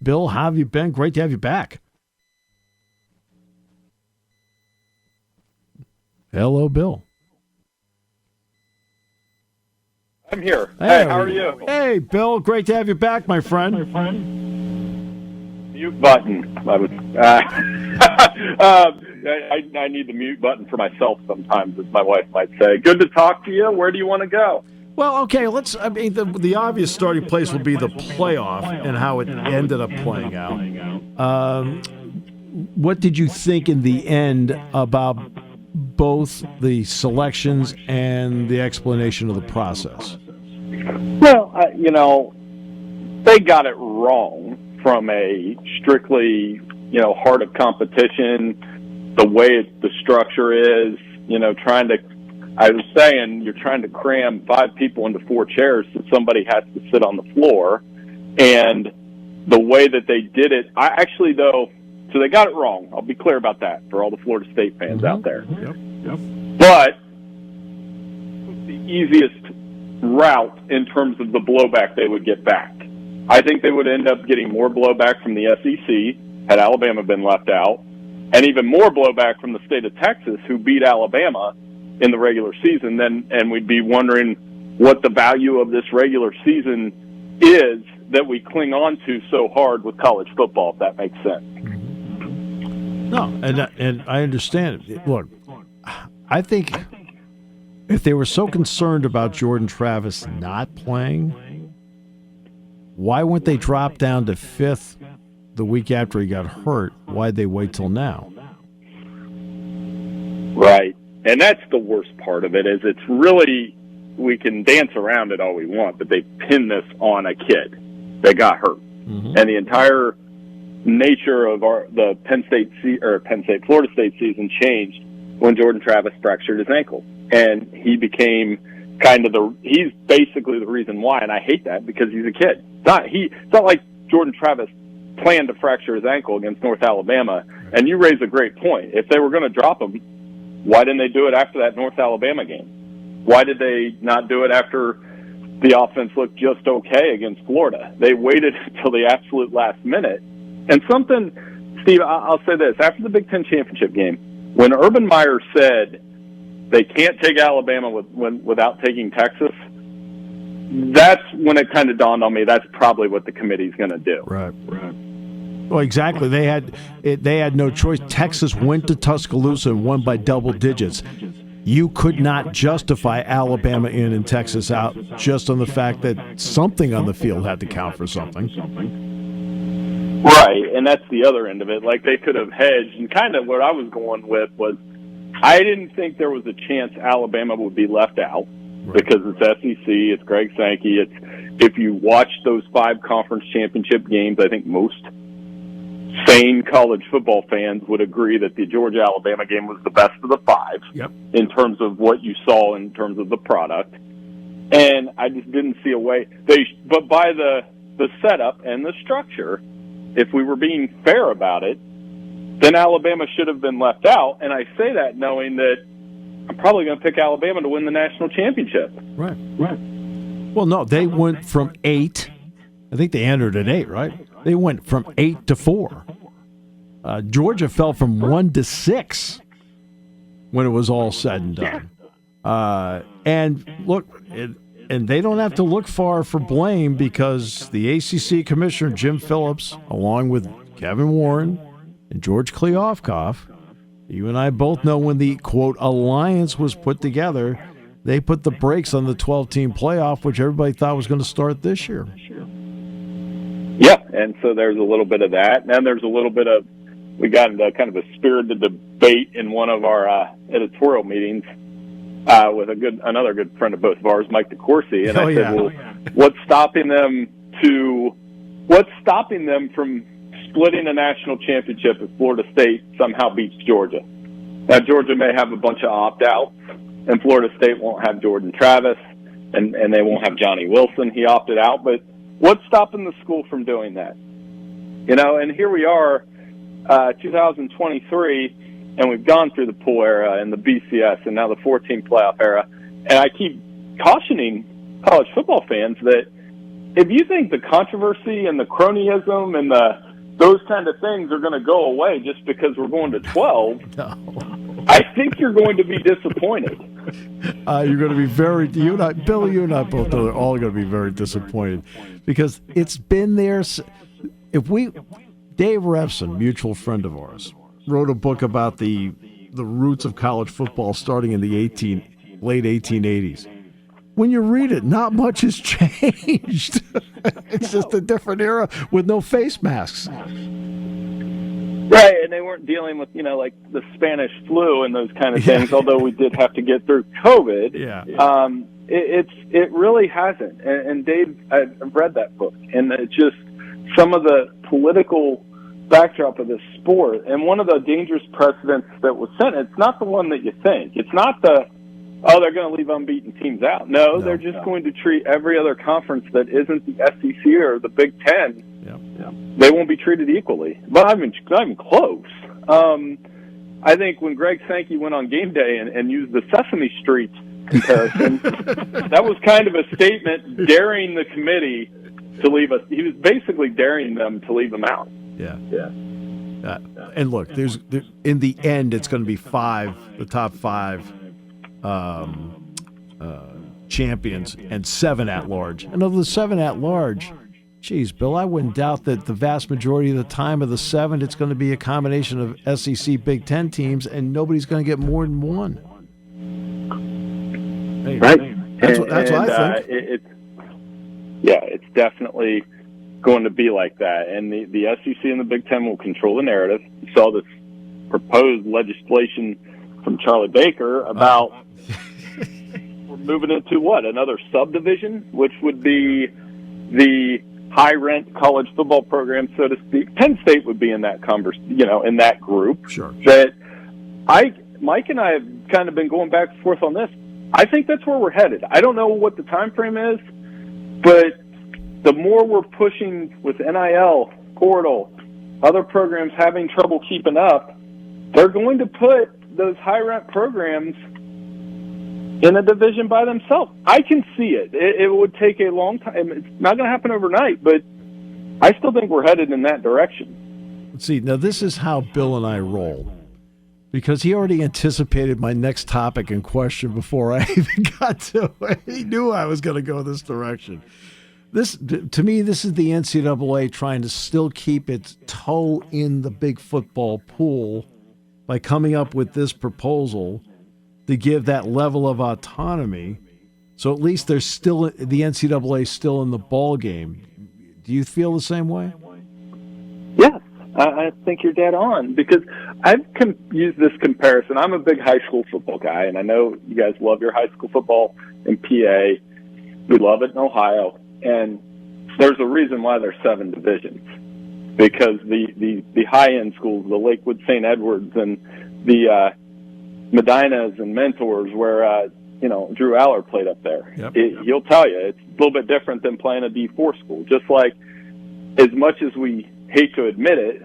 Bill, how have you been? Great to have you back. Hello, Bill. I'm here. Hey, how are you? Hey, Bill. Great to have you back, my friend. Mute button. I need the mute button for myself sometimes, as my wife might say. Good to talk to you. Where do you want to go? Well, okay, the obvious starting place will be the playoff and how it ended up playing out. What did you think in the end about both the selections and the explanation of the process? Well, they got it wrong from a strictly, heart of competition, the way the structure is, I was saying you're trying to cram 5 people into 4 chairs so somebody has to sit on the floor. And the way that they did it, so they got it wrong. I'll be clear about that for all the Florida State fans out there. Yep. But the easiest route in terms of the blowback they would get back. I think they would end up getting more blowback from the SEC had Alabama been left out, and even more blowback from the state of Texas, who beat Alabama in the regular season, and we'd be wondering what the value of this regular season is that we cling on to so hard with college football, if that makes sense. No, and I understand it. Look, I think if they were so concerned about Jordan Travis not playing, why wouldn't they drop down to 5th the week after he got hurt? Why'd they wait till now? Right. And that's the worst part of it, is it's really, we can dance around it all we want, but they pin this on a kid that got hurt. Mm-hmm. And the entire nature of the Florida State season changed when Jordan Travis fractured his ankle. And he became he's basically the reason why, and I hate that because he's a kid. It's not like Jordan Travis planned to fracture his ankle against North Alabama, and you raise a great point. If they were going to drop him, why didn't they do it after that North Alabama game? Why did they not do it after the offense looked just okay against Florida? They waited until the absolute last minute. And something, Steve, I'll say this. After the Big Ten championship game, when Urban Meyer said they can't take Alabama without taking Texas, that's when it kind of dawned on me that's probably what the committee's going to do. Right. Well, exactly. They had no choice. Texas went to Tuscaloosa and won by double digits. You could not justify Alabama in and Texas out just on the fact that something on the field had to count for something. Right, and that's the other end of it. Like, they could have hedged, and kind of what I was going with was I didn't think there was a chance Alabama would be left out. Right. Because it's SEC, it's Greg Sankey. If you watch those 5 conference championship games, I think most sane college football fans would agree that the Georgia-Alabama game was the best of the 5 in terms of what you saw in terms of the product. And I just didn't see a way. But by the setup and the structure, if we were being fair about it, then Alabama should have been left out. And I say that knowing that I'm probably going to pick Alabama to win the national championship. Right. Well, no, they went from 8. I think they entered at 8, right? They went from 8 to 4. Georgia fell from 1 to 6 when it was all said and done. And look, and they don't have to look far for blame because the ACC commissioner, Jim Phillips, along with Kevin Warren and George Kliavkoff, you and I both know when the, quote, alliance was put together, they put the brakes on the 12-team playoff, which everybody thought was going to start this year. Yeah, and so there's a little bit of that. And then there's a little bit of, we got into kind of a spirited debate in one of our editorial meetings with another good friend of both of ours, Mike DeCourcy. And I said, what's stopping them from splitting a national championship if Florida State somehow beats Georgia? Now, Georgia may have a bunch of opt-outs, and Florida State won't have Jordan Travis, and they won't have Johnny Wilson. He opted out, but what's stopping the school from doing that? And here we are, 2023, and we've gone through the pool era and the BCS and now the 14 playoff era. And I keep cautioning college football fans that if you think the controversy and the cronyism and those kind of things are going to go away just because we're going to 12, No. I think you're going to be disappointed. You're going to be Billy, you and I both are all going to be very disappointed because it's been there. Dave Refson, mutual friend of ours, wrote a book about the roots of college football starting in the late 1880s. When you read it, not much has changed. It's just a different era with no face masks. Right, and they weren't dealing with, like the Spanish flu and those kind of things, although we did have to get through COVID. Yeah. It really hasn't. And Dave, I've read that book, and it's just some of the political backdrop of this sport. And one of the dangerous precedents that was set, it's not the one that you think. It's not they're going to leave unbeaten teams out. No, they're just going to treat every other conference that isn't the SEC or the Big Ten. They won't be treated equally. But not even close. I think when Greg Sankey went on game day and used the Sesame Street comparison, that was kind of a statement daring the committee to leave us. He was basically daring them to leave them out. Yeah. And look, in the end, it's going to be the top five champions and 7 at large. And of the 7 at large, geez, Bill, I wouldn't doubt that the vast majority of the time of the 7, it's going to be a combination of SEC Big Ten teams, and nobody's going to get more than one. Hey, right. That's what I think. It's definitely going to be like that. And the SEC and the Big Ten will control the narrative. You saw this proposed legislation from Charlie Baker about we're moving into another subdivision, which would be the high-rent college football program, so to speak. Penn State would be in that in that group. Sure. That Mike and I have kind of been going back and forth on this. I think that's where we're headed. I don't know what the time frame is, but the more we're pushing with NIL, portal, other programs having trouble keeping up, they're going to put those high-rent programs in a division by themselves. I can see it. It would take a long time. It's not going to happen overnight, but I still think we're headed in that direction. Let's see. Now, this is how Bill and I roll, because he already anticipated my next topic and question before I even got to it. He knew I was going to go this direction. To me, this is the NCAA trying to still keep its toe in the big football pool by coming up with this proposal to give that level of autonomy. So at least the NCAA is still in the ball game. Do you feel the same way? Yes, I think you're dead on, because I've used this comparison. I'm a big high school football guy, and I know you guys love your high school football in PA. We love it in Ohio. And there's a reason why there's 7 divisions, because the high-end schools, the Lakewood St. Edwards and the Medinas and Mentors, where Drew Aller played up there. Yep. He'll tell you it's a little bit different than playing a D4 school. Just like, as much as we hate to admit it,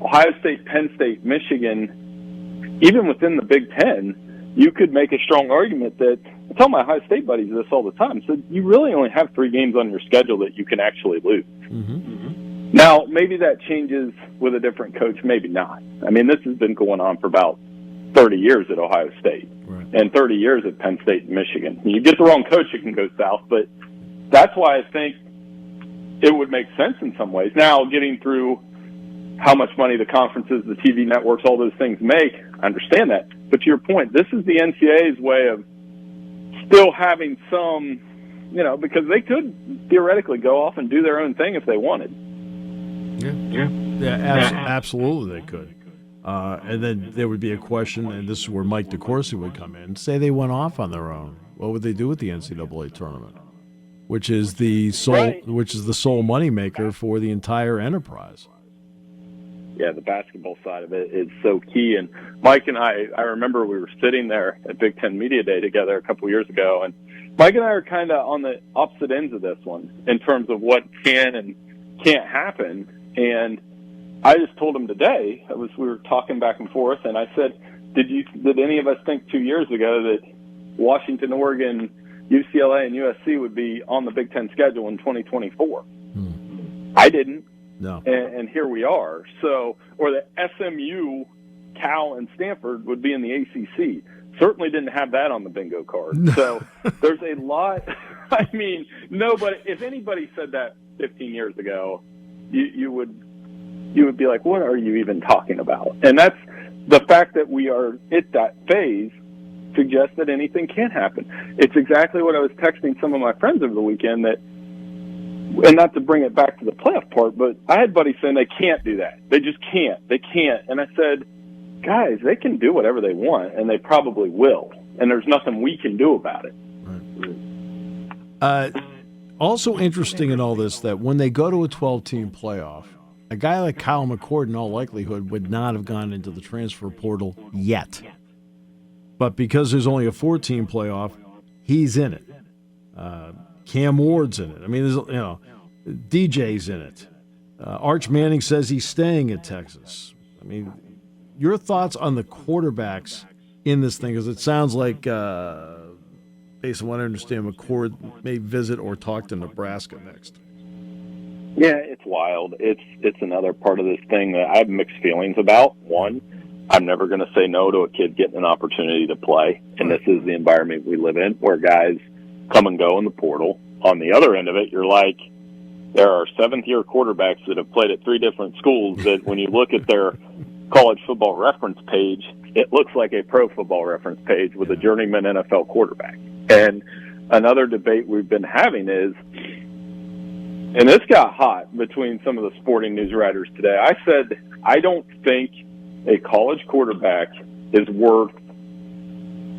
Ohio State, Penn State, Michigan, even within the Big Ten, you could make a strong argument that, I tell my Ohio State buddies this all the time, so you really only have 3 games on your schedule that you can actually lose. Mm-hmm. Mm-hmm. Now, maybe that changes with a different coach, maybe not. I mean, this has been going on for about 30 years at Ohio State, right, and 30 years at Penn State and Michigan. You get the wrong coach, it can go south, but that's why I think it would make sense in some ways. Now, getting through how much money the conferences, the TV networks, all those things make, I understand that. But to your point, this is the NCAA's way of still having some, because they could theoretically go off and do their own thing if they wanted. Absolutely they could. And then there would be a question, and this is where Mike DeCourcy would come in. Say they went off on their own. What would they do with the NCAA tournament, which is the sole moneymaker for the entire enterprise? Yeah, the basketball side of it is so key. And Mike and I remember we were sitting there at Big Ten Media Day together a couple years ago, and Mike and I are kind of on the opposite ends of this one in terms of what can and can't happen. And I just told him today, we were talking back and forth, and I said, did any of us think 2 years ago that Washington, Oregon, UCLA and USC would be on the Big Ten schedule in 2024. I didn't. No. And here we are. So, or that SMU, Cal, and Stanford would be in the ACC. Certainly didn't have that on the bingo card. No. So there's a lot. I mean, nobody. If anybody said that 15 years ago, you would be like, "What are you even talking about?" And that's the fact that we are at that phase suggests that anything can happen. It's exactly what I was texting some of my friends over the weekend that. And not to bring it back to the playoff part, but I had buddies saying they can't do that. They just can't. They can't. And I said, guys, they can do whatever they want, and they probably will. And there's nothing we can do about it. Right. Also interesting in all this that when they go to a 12-team playoff, a guy like Kyle McCord in all likelihood would not have gone into the transfer portal yet. But because there's only a 4-team playoff, he's in it. Cam Ward's in it. I mean, there's, DJ's in it. Arch Manning says he's staying at Texas. I mean, your thoughts on the quarterbacks in this thing? Because it sounds like, based on what I understand, McCord may visit or talk to Nebraska next. Yeah, it's wild. It's another part of this thing that I have mixed feelings about. One, I'm never going to say no to a kid getting an opportunity to play, and this is the environment we live in, where guys come and go in the portal. On the other end of it, you're like, there are seventh-year quarterbacks that have played at 3 different schools that when you look at their college football reference page, it looks like a pro football reference page with a journeyman NFL quarterback. And another debate we've been having is, and this got hot between some of the sporting news writers today, I said, I don't think a college quarterback is worth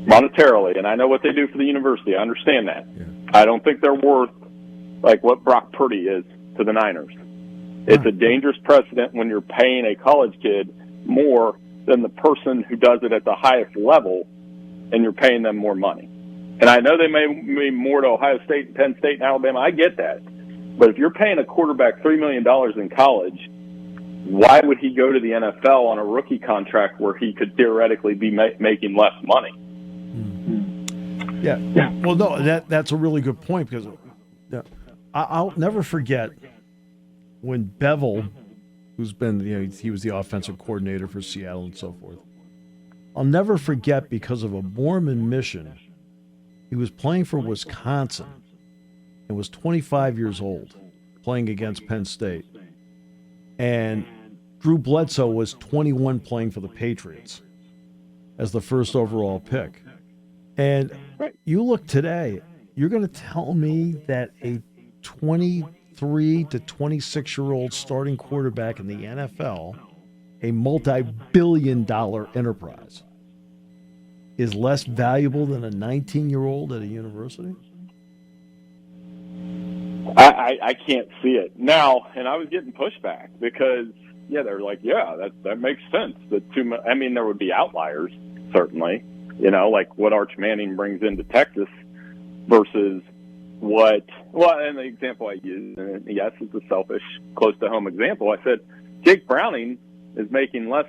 monetarily, and I know what they do for the university. I understand that. Yeah. I don't think they're worth like what Brock Purdy is to the Niners. It's a dangerous precedent when you're paying a college kid more than the person who does it at the highest level, and you're paying them more money. And I know they may mean more to Ohio State, Penn State, and Alabama. I get that. But if you're paying a quarterback $3 million in college, why would he go to the NFL on a rookie contract where he could theoretically be making less money? Yeah. Well, no, that's a really good point because I'll never forget when Bevel, who's been, he was the offensive coordinator for Seattle and so forth. I'll never forget because of a Mormon mission, he was playing for Wisconsin and was 25 years old playing against Penn State. And Drew Bledsoe was 21 playing for the Patriots as the first overall pick. And you look today, you're going to tell me that a 23 to 26-year-old starting quarterback in the NFL, a multi-billion-dollar enterprise, is less valuable than a 19-year-old at a university? I can't see it. Now, and I was getting pushback because, they're like, that makes sense. There would be outliers, certainly. Like what Arch Manning brings into Texas versus and the example I used, and yes, it's a selfish, close-to-home example. I said, Jake Browning is making less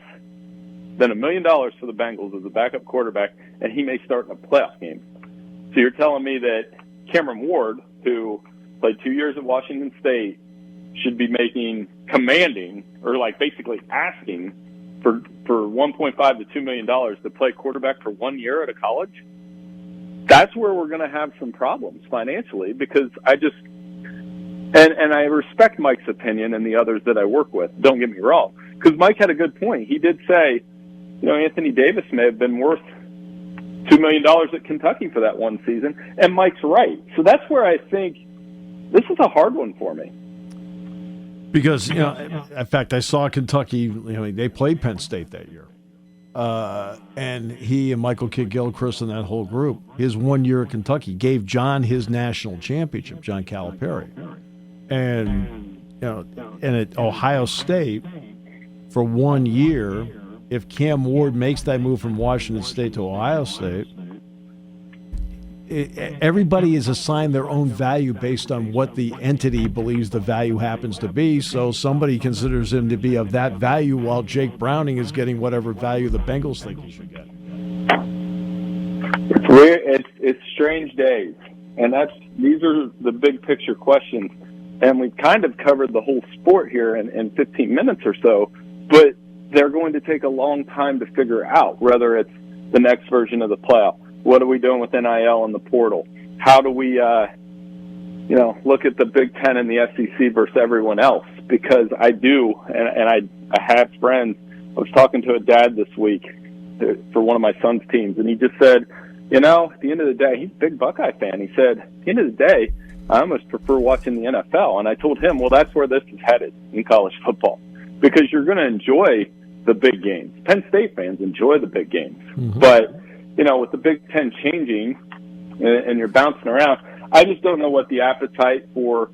than $1 million for the Bengals as a backup quarterback, and he may start in a playoff game. So you're telling me that Cameron Ward, who played 2 years at Washington State, should be commanding, or like basically asking for $1.5 to $2 million to play quarterback for 1 year at a college? That's where we're going to have some problems financially, because I respect Mike's opinion and the others that I work with. Don't get me wrong, because Mike had a good point. He did say, Anthony Davis may have been worth $2 million at Kentucky for that one season, and Mike's right. So that's where I think this is a hard one for me. Because, in fact, I saw Kentucky, they played Penn State that year. And he and Michael Kidd-Gilchrist and that whole group, his 1 year at Kentucky, gave John his national championship, John Calipari. And, and at Ohio State, for 1 year, if Cam Ward makes that move from Washington State to Ohio State, everybody is assigned their own value based on what the entity believes the value happens to be. So somebody considers him to be of that value, while Jake Browning is getting whatever value the Bengals think he should get. It's weird. It's strange days. And these are the big picture questions. And we've kind of covered the whole sport here in 15 minutes or so, but they're going to take a long time to figure out, whether it's the next version of the playoff. What are we doing with NIL and the portal? How do we, look at the Big Ten and the SEC versus everyone else? Because I do, and I have friends. I was talking to a dad this week for one of my son's teams, and he just said, at the end of the day, he's a big Buckeye fan. He said, at the end of the day, I almost prefer watching the NFL. And I told him, well, that's where this is headed in college football, because you're going to enjoy the big games. Penn State fans enjoy the big games. Mm-hmm. But, with the Big Ten changing and you're bouncing around, I just don't know what the appetite for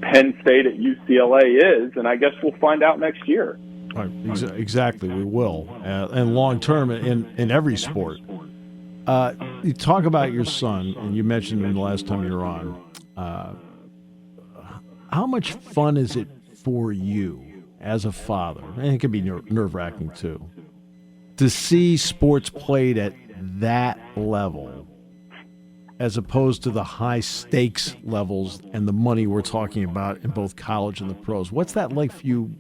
Penn State at UCLA is, and I guess we'll find out next year. Right, exactly, we will. And long term in every sport. You talk about your son, and you mentioned him the last time you were on. How much fun is it for you as a father, and it can be nerve-wracking too, to see sports played at that level as opposed to the high-stakes levels and the money we're talking about in both college and the pros? What's that like for you,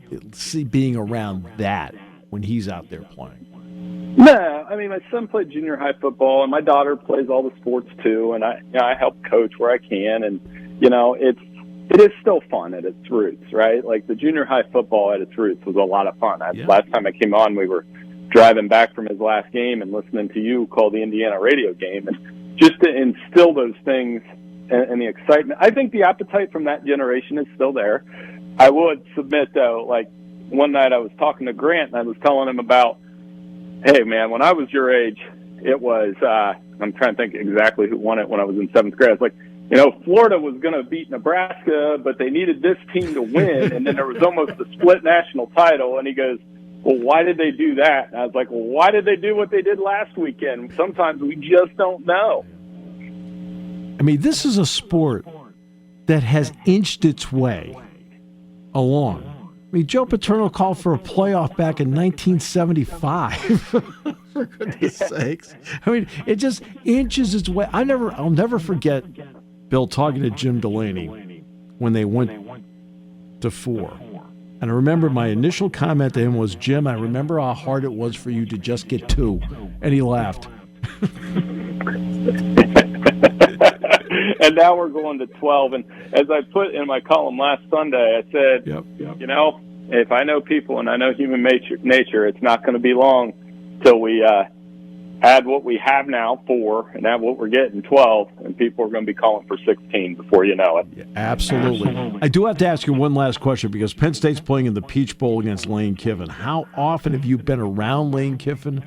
being around that when he's out there playing? No, my son played junior high football, and my daughter plays all the sports too, and I help coach where I can, and it is still fun at its roots, right? Like the junior high football at its roots was a lot of fun. Last time I came on, we were driving back from his last game and listening to you call the Indiana radio game, and just to instill those things and the excitement. I think the appetite from that generation is still there. I would submit, though, like one night I was talking to Grant, and I was telling him about, hey, man, when I was your age, it was, I'm trying to think exactly who won it when I was in 7th grade. I was like, Florida was going to beat Nebraska, but they needed this team to win, and then there was almost a split national title. And he goes, well, why did they do that? And I was like, well, why did they do what they did last weekend? Sometimes we just don't know. This is a sport that has inched its way along. Joe Paterno called for a playoff back in 1975. For goodness sakes. It just inches its way. I'll never forget Bill talking to Jim Delaney when they went to 4. And I remember my initial comment to him was, Jim, I remember how hard it was for you to just get 2. And he laughed. And now we're going to 12. And as I put in my column last Sunday, I said, yep. If I know people and I know human nature, it's not going to be long till we add what we have now, 4, and add what we're getting, 12, and people are going to be calling for 16 before you know it. Yeah, absolutely. I do have to ask you one last question, because Penn State's playing in the Peach Bowl against Lane Kiffin. How often have you been around Lane Kiffin,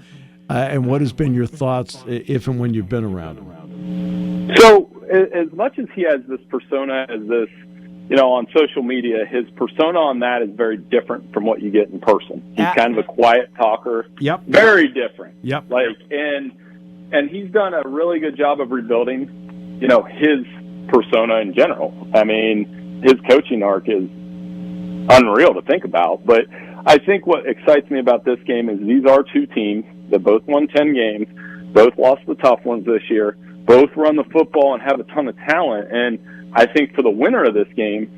and what has been your thoughts if and when you've been around him? So as much as he has this persona as this, on social media, his persona on that is very different from what you get in person. He's kind of a quiet talker. Yep. Very different. Yep. And he's done a really good job of rebuilding, his persona in general. His coaching arc is unreal to think about. But I think what excites me about this game is these are 2 teams that both won 10 games, both lost the tough ones this year, both run the football and have a ton of talent. And I think for the winner of this game,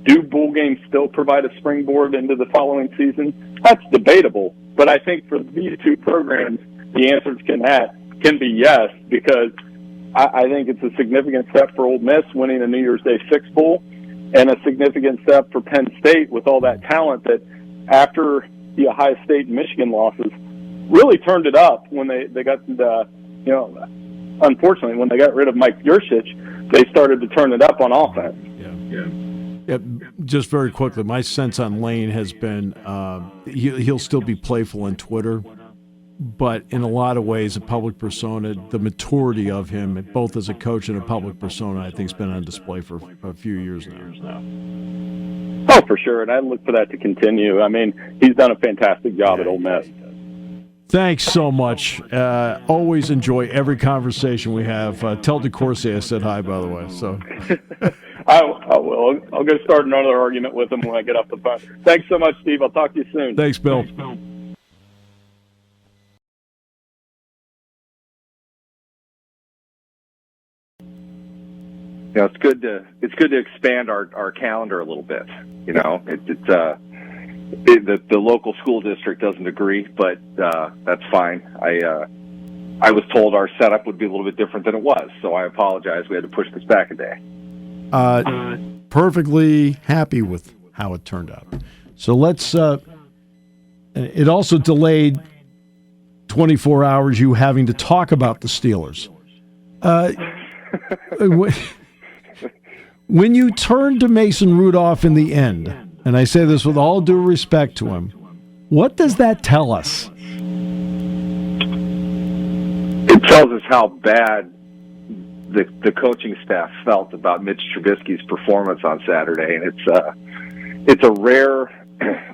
do bowl games still provide a springboard into the following season? That's debatable. But I think for these 2 programs, the answers can be yes, because I think it's a significant step for Ole Miss winning a New Year's Day 6 bowl, and a significant step for Penn State with all that talent that after the Ohio State and Michigan losses really turned it up when they got unfortunately, when they got rid of Mike Yurcich, they started to turn it up on offense. Yeah. Just very quickly, my sense on Lane has been he'll still be playful on Twitter, but in a lot of ways, a public persona, the maturity of him, both as a coach and a public persona, I think has been on display for a few years now. Oh, for sure, and I look for that to continue. He's done a fantastic job at Ole Miss. Thanks so much. Always enjoy every conversation we have. Tell DeCourcy I said hi, by the way. So I will. I'll go start another argument with him when I get off the phone. Thanks so much, Steve. I'll talk to you soon. Thanks, Bill. it's good to expand our calendar a little bit. The local school district doesn't agree, but that's fine. I was told our setup would be a little bit different than it was, so I apologize. We had to push this back a day. Perfectly happy with how it turned out. So let's. It also delayed 24 hours you having to talk about the Steelers. When you turned to Mason Rudolph in the end, and I say this with all due respect to him, what does that tell us? It tells us how bad the coaching staff felt about Mitch Trubisky's performance on Saturday, and it's a rare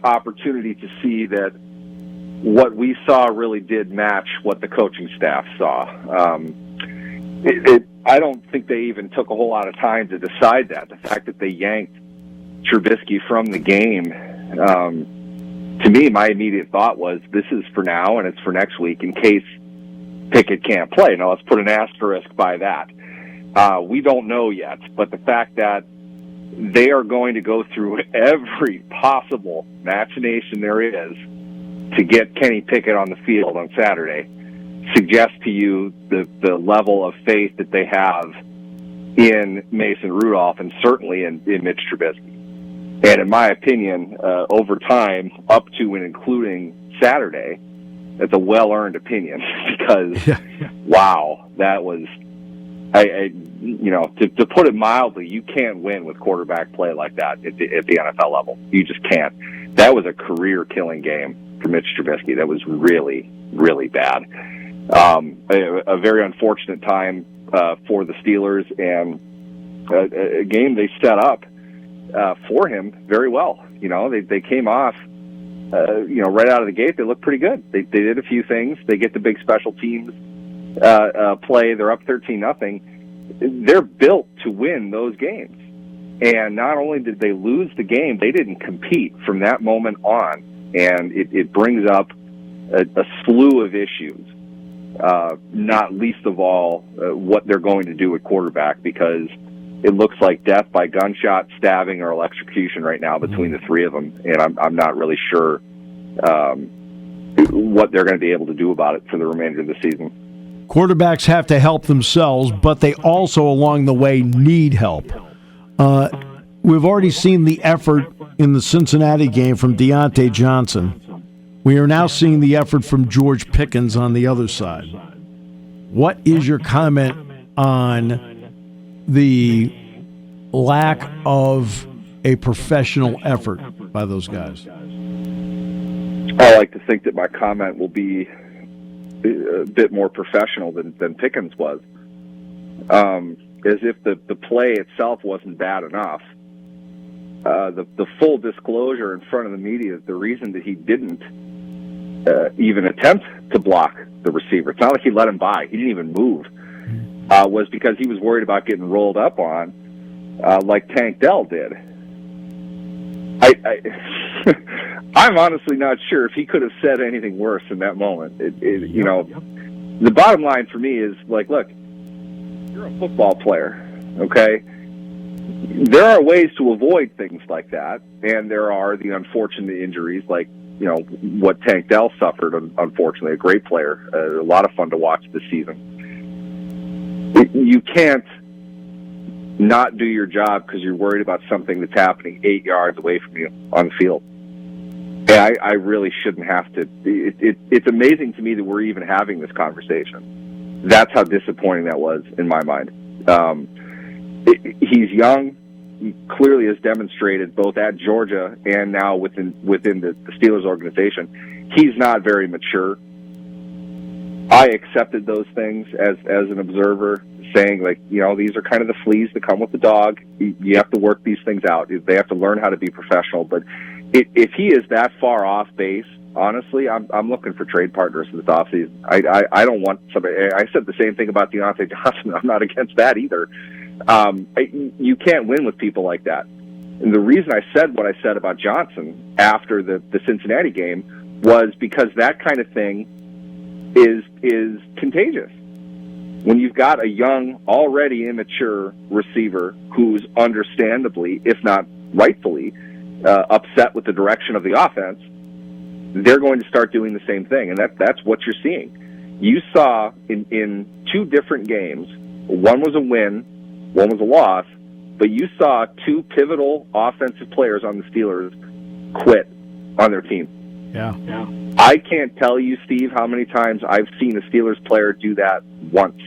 opportunity to see that what we saw really did match what the coaching staff saw. I don't think they even took a whole lot of time to decide that. The fact that they yanked Trubisky from the game, to me, my immediate thought was, this is for now and it's for next week in case Pickett can't play. Now, let's put an asterisk by that. We don't know yet, but the fact that they are going to go through every possible machination there is to get Kenny Pickett on the field on Saturday suggests to you the level of faith that they have in Mason Rudolph and certainly in Mitch Trubisky. And in my opinion, over time, up to and including Saturday, that's a well-earned opinion because, wow, that was, to put it mildly, you can't win with quarterback play like that at the NFL level. You just can't. That was a career-killing game for Mitch Trubisky. That was really, really bad. A very unfortunate time for the Steelers, and a game they set up for him very well. They came off, right out of the gate. They looked pretty good. They did a few things. They get the big special teams play. They're up 13-0. They're built to win those games. And not only did they lose the game, they didn't compete from that moment on. And it brings up a slew of issues. Not least of all, what they're going to do at quarterback, because it looks like death by gunshot, stabbing, or electrocution right now between the three of them, and I'm not really sure what they're going to be able to do about it for the remainder of the season. Quarterbacks have to help themselves, but they also, along the way, need help. We've already seen the effort in the Cincinnati game from Deontay Johnson. We are now seeing the effort from George Pickens on the other side. What is your comment on the lack of a professional effort by those guys? I like to think that my comment will be a bit more professional than Pickens was. As if the play itself wasn't bad enough. The full disclosure in front of the media is the reason that he didn't even attempt to block the receiver. It's not like he let him by. He didn't even move. Was because he was worried about getting rolled up on like Tank Dell did. I'm honestly not sure if he could have said anything worse in that moment. The bottom line for me is, like, look, you're a football player, okay? There are ways to avoid things like that, and there are the unfortunate injuries like, what Tank Dell suffered, unfortunately, a great player, a lot of fun to watch this season. You can't not do your job because you're worried about something that's happening 8 yards away from you on the field. And I really shouldn't have to. It's amazing to me that we're even having this conversation. That's how disappointing that was in my mind. He's young. He clearly has demonstrated both at Georgia and now within the Steelers organization, he's not very mature. I accepted those things as an observer, saying, like, these are kind of the fleas that come with the dog. You have to work these things out. They have to learn how to be professional. But if he is that far off base, honestly, I'm looking for trade partners in this offseason. I don't want somebody. I said the same thing about Deontay Johnson. I'm not against that either. You can't win with people like that. And the reason I said what I said about Johnson after the Cincinnati game was because that kind of thing is contagious. when you've got a young, already immature receiver who's understandably, if not rightfully, upset with the direction of the offense, they're going to start doing the same thing, and that's what you're seeing. You saw in two different games, one was a win, one was a loss, but you saw two pivotal offensive players on the Steelers quit on their team. Yeah. I can't tell you, Steve, how many times I've seen a Steelers player do that once,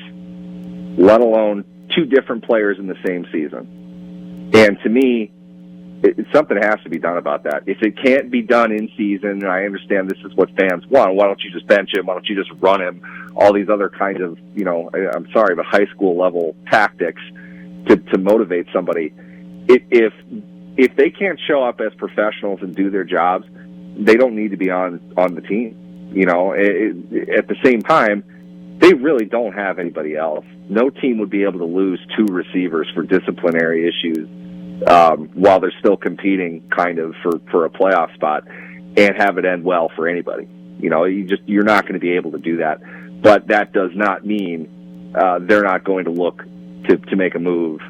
let alone two different players in the same season. And to me, something has to be done about that. If it can't be done in season, and I understand this is what fans want, why don't you just bench him? Why don't you just run him? All these other kinds of, I'm sorry, but high school level tactics to motivate somebody. If they can't show up as professionals and do their jobs, they don't need to be on the team. At the same time, they really don't have anybody else. No team would be able to lose two receivers for disciplinary issues while they're still competing kind of for a playoff spot and have it end well for anybody. You're not going to be able to do that. But that does not mean they're not going to look to make a move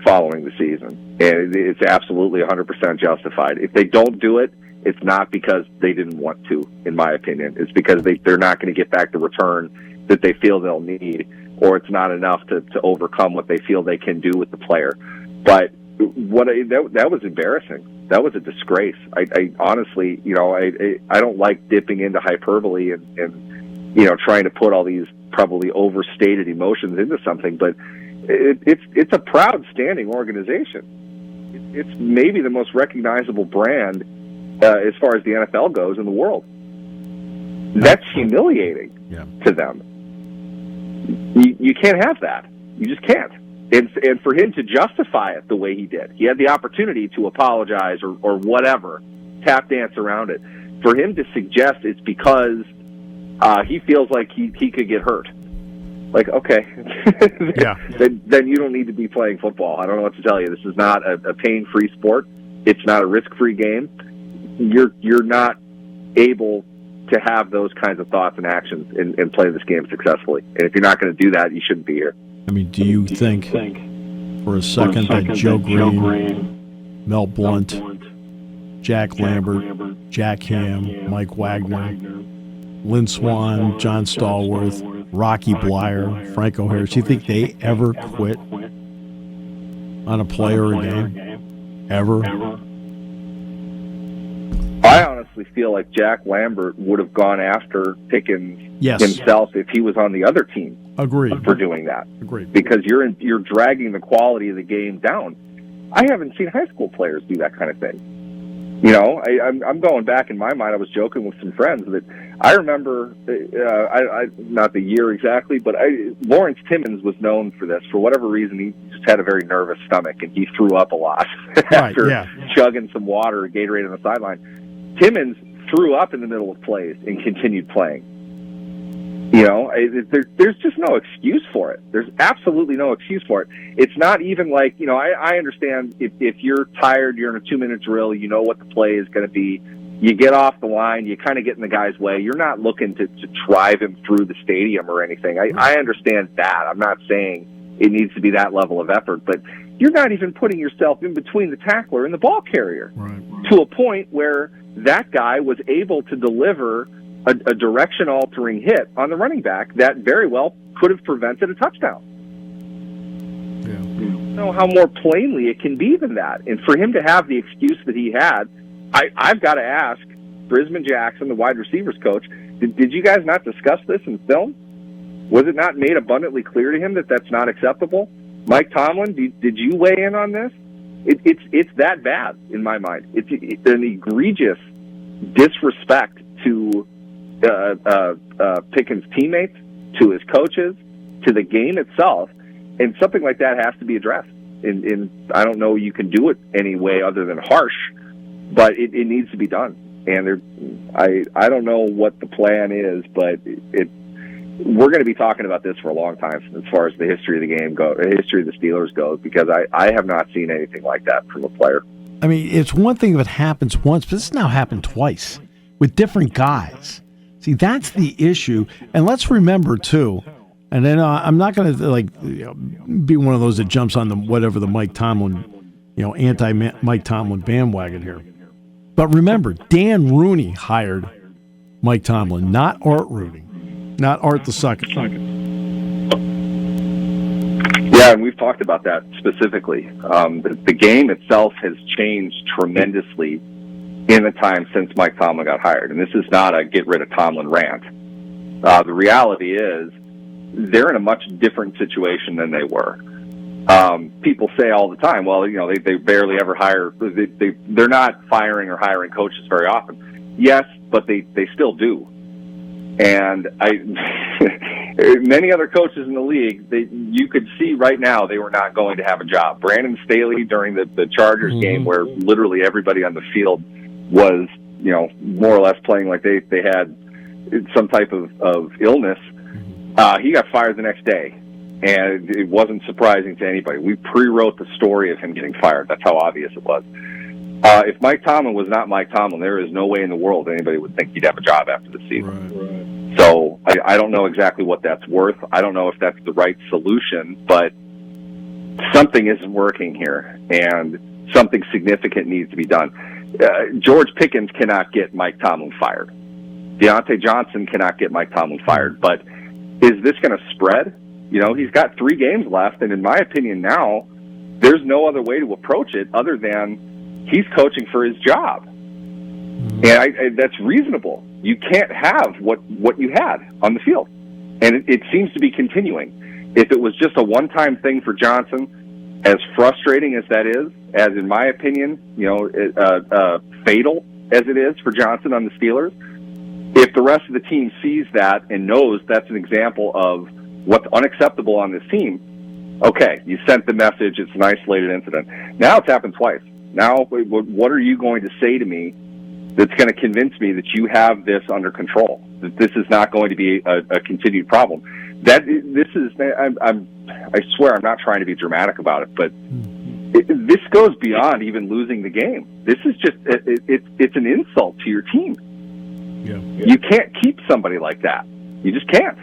following the season. And it's absolutely 100% justified. If they don't do it, it's not because they didn't want to, in my opinion. It's because they're not going to get back the return that they feel they'll need, or it's not enough to overcome what they feel they can do with the player. But that was embarrassing. That was a disgrace. I honestly, I don't like dipping into hyperbole and trying to put all these probably overstated emotions into something, but it's a proud standing organization. It's maybe the most recognizable brand as far as the NFL goes in the world. That's humiliating to them. You can't have that. You just can't. And for him to justify it the way he did, he had the opportunity to apologize or whatever, tap dance around it. For him to suggest it's because he feels like he could get hurt. Like, okay, then you don't need to be playing football. I don't know what to tell you. This is not a pain-free sport. It's not a risk-free game. You're not able to have those kinds of thoughts and actions and play this game successfully. And if you're not going to do that, you shouldn't be here. I mean, do you think for a second that Joe Green, Mel Blount, Jack Lambert, Jack Ham, Mike Wagner, Lynn Swann, John Stallworth, Rocky Blyer, Franco Harris, do you think they ever quit on a player or a game? Ever? I honestly feel like Jack Lambert would have gone after Pickens himself if he was on the other team. Agreed. For doing that. Agreed. Because you're dragging the quality of the game down. I haven't seen high school players do that kind of thing. I'm going back in my mind. I was joking with some friends that I remember, not the year exactly, but Lawrence Timmons was known for this. For whatever reason, he just had a very nervous stomach, and he threw up a lot after chugging some water or Gatorade on the sideline. Timmons threw up in the middle of plays and continued playing. There's just no excuse for it. There's absolutely no excuse for it. It's not even like, I understand if you're tired, you're in a 2-minute drill, you know what the play is going to be. You get off the line, you kind of get in the guy's way. You're not looking to drive him through the stadium or anything. I understand that. I'm not saying it needs to be that level of effort, but you're not even putting yourself in between the tackler and the ball carrier to a point where that guy was able to deliver a direction-altering hit on the running back that very well could have prevented a touchdown. Yeah. I don't know how more plainly it can be than that. And for him to have the excuse that he had, I've got to ask Brisman Jackson, the wide receivers coach, did you guys not discuss this in film? Was it not made abundantly clear to him that that's not acceptable? Mike Tomlin, did you weigh in on this? It's that bad in my mind. It's an egregious disrespect to Pickens' teammates, to his coaches, to the game itself, and something like that has to be addressed. And I don't know you can do it any way other than harsh, but it needs to be done. And I don't know what the plan is, but we're going to be talking about this for a long time as far as the history of the game goes, the history of the Steelers goes, because I have not seen anything like that from a player. I mean, it's one thing if it happens once, but it's now happened twice with different guys. See, that's the issue. And let's remember, too, And then I'm not going to be one of those that jumps on the Mike Tomlin, anti-Mike Tomlin bandwagon here. But remember, Dan Rooney hired Mike Tomlin, not Art Rooney, not Art the second. Yeah, and we've talked about that specifically. The game itself has changed tremendously in the time since Mike Tomlin got hired. And this is not a get rid of Tomlin rant. The reality is they're in a much different situation than they were. People say all the time, well, they barely ever hire. They're not firing or hiring coaches very often. Yes, but they still do. And many other coaches in the league, you could see right now they were not going to have a job. Brandon Staley during the Chargers game, where literally everybody on the field was, more or less playing like they had some type of illness. He got fired the next day, and it wasn't surprising to anybody. We pre-wrote the story of him getting fired. That's how obvious it was. If Mike Tomlin was not Mike Tomlin, there is no way in the world anybody would think he'd have a job after the season. Right. So I don't know exactly what that's worth. I don't know if that's the right solution, but something isn't working here, and something significant needs to be done. George Pickens cannot get Mike Tomlin fired. Deontay Johnson cannot get Mike Tomlin fired. But is this going to spread? He's got 3 games left, and in my opinion now, there's no other way to approach it other than he's coaching for his job. And that's reasonable. You can't have what you had on the field. And it seems to be continuing. If it was just a one-time thing for Johnson, as frustrating as that is, as in my opinion, fatal as it is for Johnson on the Steelers, if the rest of the team sees that and knows that's an example of what's unacceptable on this team, okay, you sent the message, it's an isolated incident. Now it's happened twice. Now, what are you going to say to me that's going to convince me that you have this under control, that this is not going to be a continued problem? I swear I'm not trying to be dramatic about it, but this goes beyond even losing the game. This is just, it's an insult to your team. Yeah. You can't keep somebody like that. You just can't.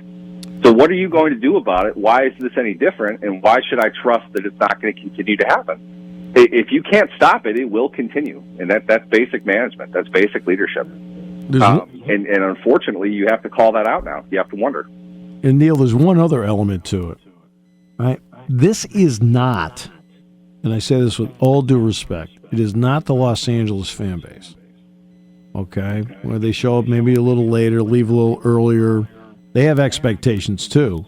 So what are you going to do about it? Why is this any different? And why should I trust that it's not going to continue to happen? If you can't stop it, it will continue. And that's basic management. That's basic leadership. And unfortunately, you have to call that out now. You have to wonder. And Neal, there's one other element to it. Right? This is not, and I say this with all due respect, it is not the Los Angeles fan base. Okay? Where they show up maybe a little later, leave a little earlier. They have expectations too.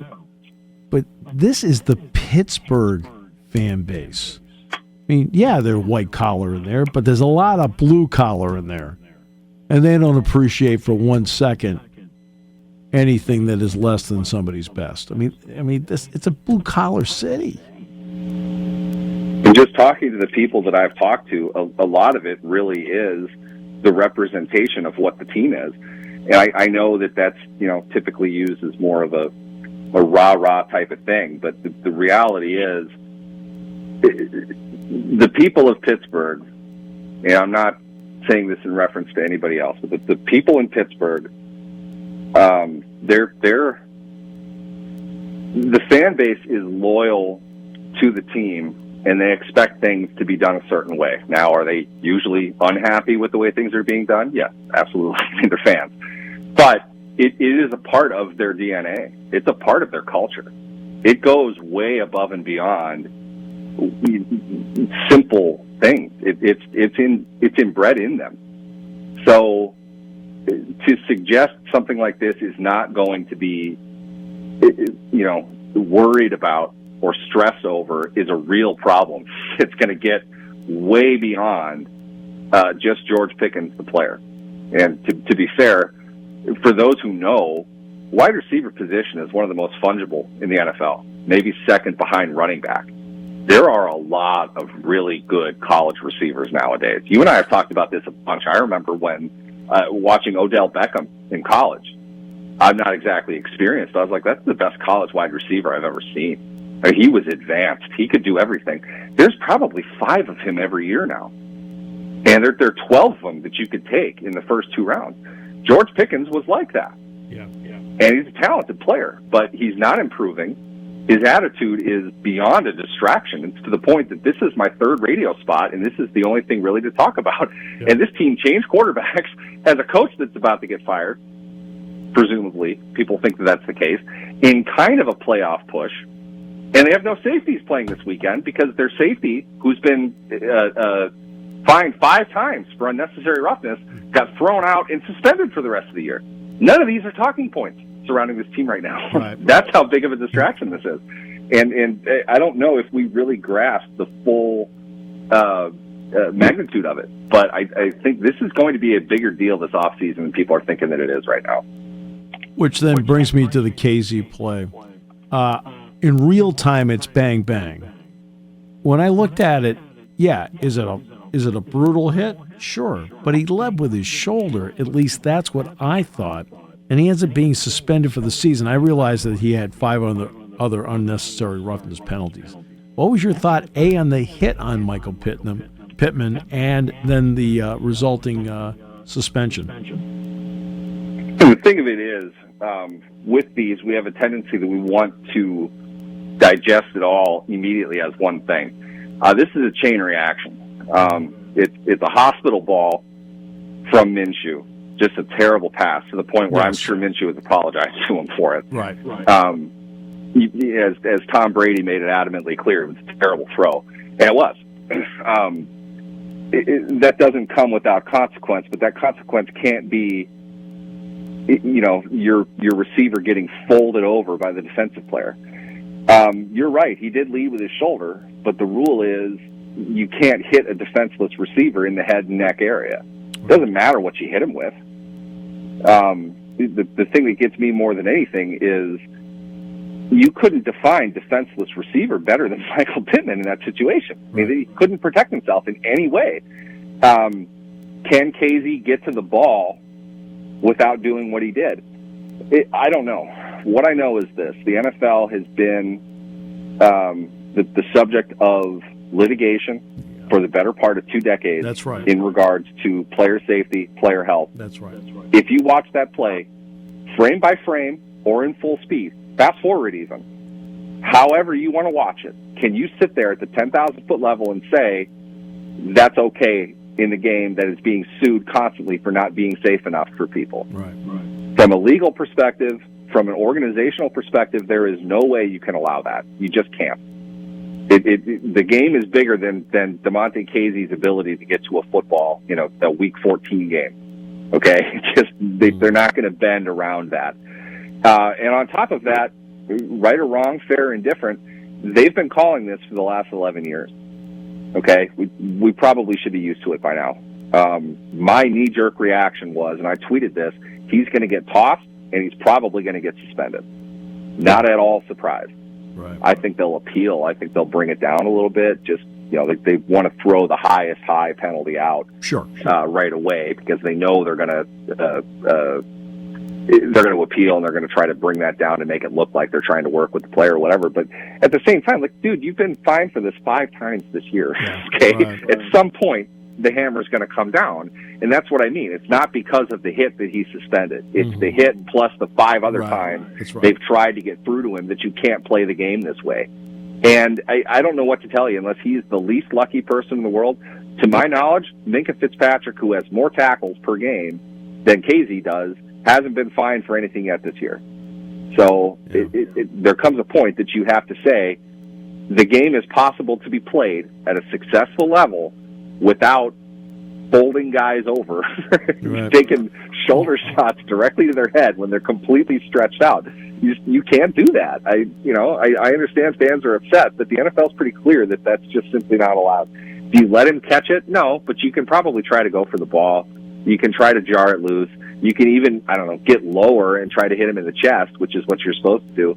But this is the Pittsburgh fan base. I mean, yeah, they're white collar in there, but there's a lot of blue collar in there. And they don't appreciate for 1 second anything that is less than somebody's best. I mean, it's a blue collar city. And just talking to the people that I've talked to, a lot of it really is the representation of what the team is. And I know that's, typically used as more of a rah-rah type of thing. But the reality is the people of Pittsburgh, and I'm not saying this in reference to anybody else, but the people in Pittsburgh, the fan base is loyal to the team, and they expect things to be done a certain way. Now, are they usually unhappy with the way things are being done? Yes, absolutely. They're fans. But it is a part of their DNA. It's a part of their culture. It goes way above and beyond simple things. It's inbred in them. So to suggest something like this is not going to be, worried about or stressed over is a real problem. It's going to get way beyond just George Pickens, the player. And to be fair, for those who know, wide receiver position is one of the most fungible in the NFL, maybe second behind running back. There are a lot of really good college receivers nowadays. You and I have talked about this a bunch. I remember when watching Odell Beckham in college. I'm not exactly experienced, but I was like, that's the best college wide receiver I've ever seen. I mean, he was advanced. He could do everything. There's probably 5 of him every year now. And there are 12 of them that you could take in the first 2 rounds. George Pickens was like that. Yeah. And he's a talented player, but he's not improving. His attitude is beyond a distraction. It's to the point that this is my third radio spot, and this is the only thing really to talk about. Yeah. And this team changed quarterbacks, has a coach that's about to get fired, presumably. People think that that's the case, in kind of a playoff push. And they have no safeties playing this weekend because their safety, who's been fined 5 times for unnecessary roughness, got thrown out and suspended for the rest of the year. None of these are talking points surrounding this team right now. Right. That's how big of a distraction this is. And I don't know if we really grasp the full magnitude of it. But I think this is going to be a bigger deal this offseason than people are thinking that it is right now. Which then brings me to the KZ play. In real time, it's bang, bang. When I looked at it, yeah, is it a brutal hit? Sure. But he led with his shoulder. At least that's what I thought. And he ends up being suspended for the season. I realized that he had 5 other unnecessary roughness penalties. What was your thought, A, on the hit on Michael Pittman, and then the resulting suspension? The thing of it is, with these, we have a tendency that we want to digest it all immediately as one thing. This is a chain reaction. It's a hospital ball from Minshew. Just a terrible pass to the point where I'm sure Minshew has apologized to him for it. Right. As Tom Brady made it adamantly clear, it was a terrible throw. And it was. That doesn't come without consequence, but that consequence can't be, your receiver getting folded over by the defensive player. You're right. He did lead with his shoulder, but the rule is you can't hit a defenseless receiver in the head and neck area. It doesn't matter what you hit him with. The thing that gets me more than anything is you couldn't define defenseless receiver better than Michael Pittman in that situation. I mean, he couldn't protect himself in any way. Can KZ get to the ball without doing what he did? I don't know. What I know is this. The NFL has been the subject of litigation for the better part of 2 decades. That's right. In regards to player safety, player health. That's right. If you watch that play, frame by frame or in full speed, fast forward even, however you want to watch it, can you sit there at the 10,000-foot level and say that's okay in the game that is being sued constantly for not being safe enough for people? Right. From a legal perspective, from an organizational perspective, there is no way you can allow that. You just can't. The game is bigger than DeMonte Casey's ability to get to a football, a Week 14 game. Okay, they're not going to bend around that. And on top of that, right or wrong, fair or indifferent, they've been calling this for the last 11 years. Okay, we probably should be used to it by now. My knee-jerk reaction was, and I tweeted this, he's going to get tossed and he's probably going to get suspended. Not at all surprised. Right. I think they'll appeal. I think they'll bring it down a little bit. Just, they want to throw the highest high penalty out right away because they know they're going to appeal and they're going to try to bring that down to make it look like they're trying to work with the player or whatever. But at the same time, dude, you've been fined for this 5 times this year. Yeah, okay, right. At some point, the hammer's going to come down, and that's what I mean. It's not because of the hit that he's suspended. It's the hit plus the 5 other times they've tried to get through to him that you can't play the game this way. And I don't know what to tell you unless he's the least lucky person in the world. To my knowledge, Minkah Fitzpatrick, who has more tackles per game than KZ does, hasn't been fined for anything yet this year. So there comes a point that you have to say the game is possible to be played at a successful level without folding guys over, taking shoulder shots directly to their head when they're completely stretched out. You can't do that. I understand fans are upset, but the NFL is pretty clear that that's just simply not allowed. Do you let him catch it? No, but you can probably try to go for the ball. You can try to jar it loose. You can even, get lower and try to hit him in the chest, which is what you're supposed to do.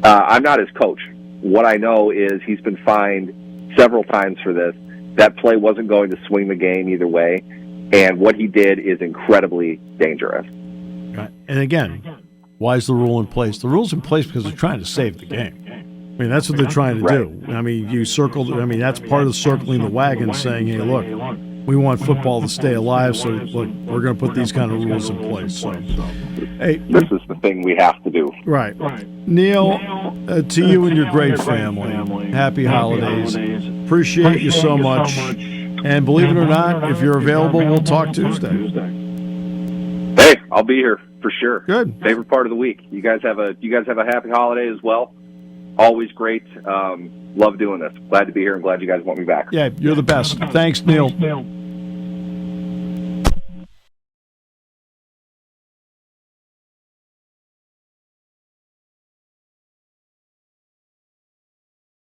I'm not his coach. What I know is he's been fined several times for this. That play wasn't going to swing the game either way, and what he did is incredibly dangerous. Right. And again, why is the rule in place? The rule's in place because they're trying to save the game. I mean, that's what they're trying to do. I mean, that's part of circling the wagon, saying, hey, look, we want football to stay alive. So look, we're going to put these kind of rules in place. So, hey, this is the thing we have to do. Right. Neal, to you and your great family, happy holidays. Appreciate you so much. And believe it or not, if you're available, we'll talk Tuesday. Hey, I'll be here for sure. Good. Favorite part of the week. You guys have a happy holiday as well. Always great. Love doing this. Glad to be here and glad you guys want me back. Yeah, you're the best. Thanks, Neal.